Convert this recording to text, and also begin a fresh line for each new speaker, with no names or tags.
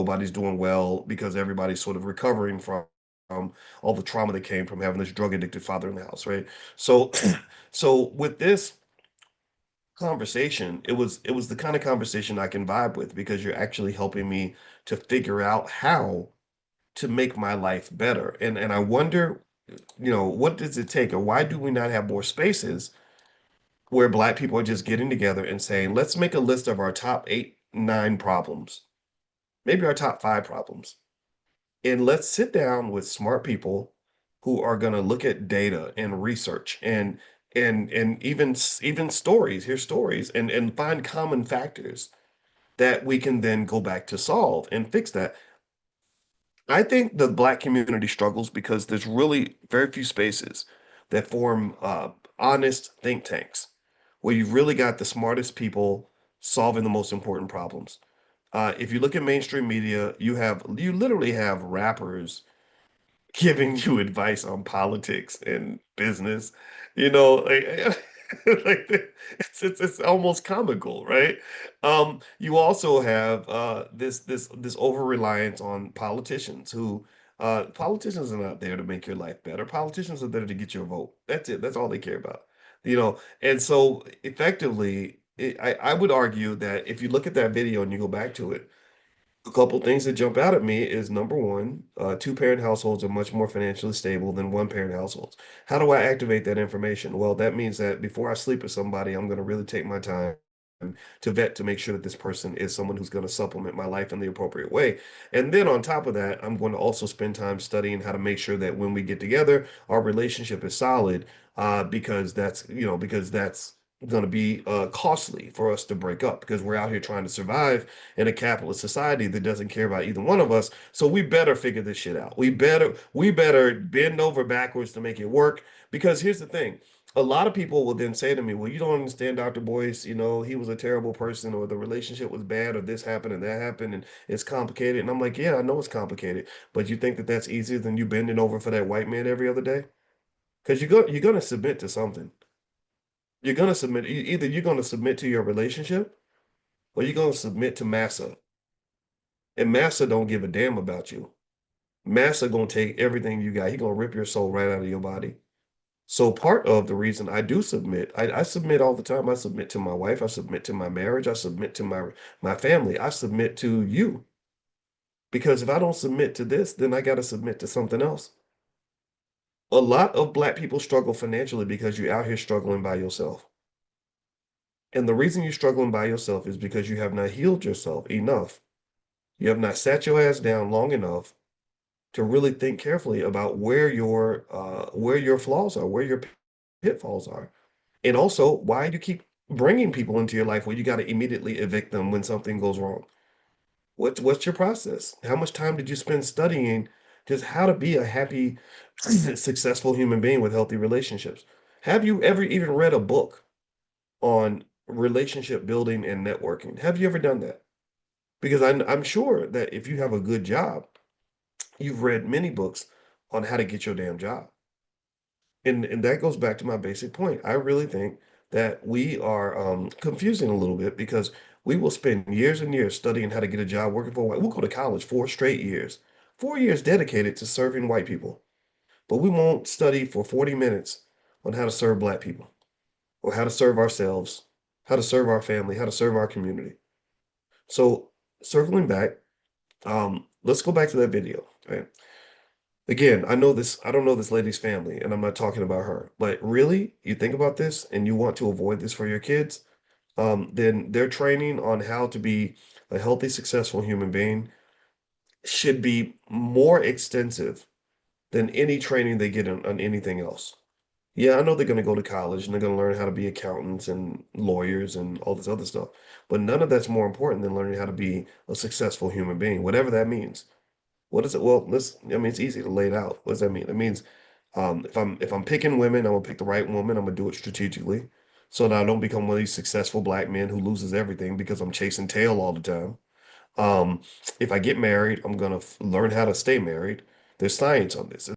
nobody's doing well because everybody's sort of recovering from all the trauma that came from having this drug addicted father in the house, right? So, so with this conversation, it was the kind of conversation I can vibe with because you're actually helping me to figure out how to make my life better. And I wonder, what does it take, or why do we not have more spaces where Black people are just getting together and saying, let's make a list of our top eight, nine problems, maybe our top five problems, and let's sit down with smart people who are going to look at data and research and even stories, hear stories, and find common factors that we can then go back to solve and fix that. I think the Black community struggles because there's really very few spaces that form honest think tanks where you've really got the smartest people solving the most important problems. If you look at mainstream media, you literally have rappers giving you advice on politics and business, like, like it's almost comical, right? You also have this over reliance on politicians who politicians are not there to make your life better. Politicians are there to get your vote. That's it. That's all they care about, And so effectively, I would argue that if you look at that video and you go back to it, a couple things that jump out at me is number one, two-parent households are much more financially stable than one-parent households. How do I activate that information? Well, that means that before I sleep with somebody, I'm going to really take my time to vet to make sure that this person is someone who's going to supplement my life in the appropriate way. And then on top of that, I'm going to also spend time studying how to make sure that when we get together, our relationship is solid, because that's going to be costly for us to break up because we're out here trying to survive in a capitalist society that doesn't care about either one of us. So we better figure this shit out. We better bend over backwards to make it work. Because here's the thing. A lot of people will then say to me, well, you don't understand Dr. Boyce, he was a terrible person, or the relationship was bad, or this happened and that happened, and it's complicated. And I'm like, yeah, I know it's complicated, but you think that that's easier than you bending over for that white man every other day? Because you're going to submit to something. You're going to submit, either you're going to submit to your relationship or you're going to submit to massa. And Massa don't give a damn about you. Massa gonna take everything you got. He gonna rip your soul right out of your body. So part of the reason I do submit, I submit all the time. I submit to my wife. I submit to my marriage. I submit to my family. I submit to you. Because if I don't submit to this, then I gotta submit to something else. A lot of Black people struggle financially because you're out here struggling by yourself. And the reason you're struggling by yourself is because you have not healed yourself enough. You have not sat your ass down long enough to really think carefully about where your flaws are, where your pitfalls are, and also why you keep bringing people into your life where you got to immediately evict them when something goes wrong. What's your process? How much time did you spend studying just how to be a happy, successful human being with healthy relationships? Have you ever even read a book on relationship building and networking? Have you ever done that? Because I'm sure that if you have a good job, you've read many books on how to get your damn job. And that goes back to my basic point. I really think that we are confusing a little bit because we will spend years and years studying how to get a job working for white. We'll go to college 4 straight years, 4 years dedicated to serving white people, but we won't study for 40 minutes on how to serve Black people or how to serve ourselves, how to serve our family, how to serve our community. So circling back, let's go back to that video, right? Again, I don't know this lady's family, and I'm not talking about her, but really, you think about this and you want to avoid this for your kids, then their training on how to be a healthy, successful human being should be more extensive than any training they get on anything else. Yeah, I know they're going to go to college and they're going to learn how to be accountants and lawyers and all this other stuff, but none of that's more important than learning how to be a successful human being, whatever that means. What is it? Well, I mean, it's easy to lay it out. What does that mean? It means if I'm picking women, I'm gonna pick the right woman. I'm gonna do it strategically, so that I don't become one of these successful Black men who loses everything because I'm chasing tail all the time. If I get married, I'm gonna learn how to stay married. There's science on this.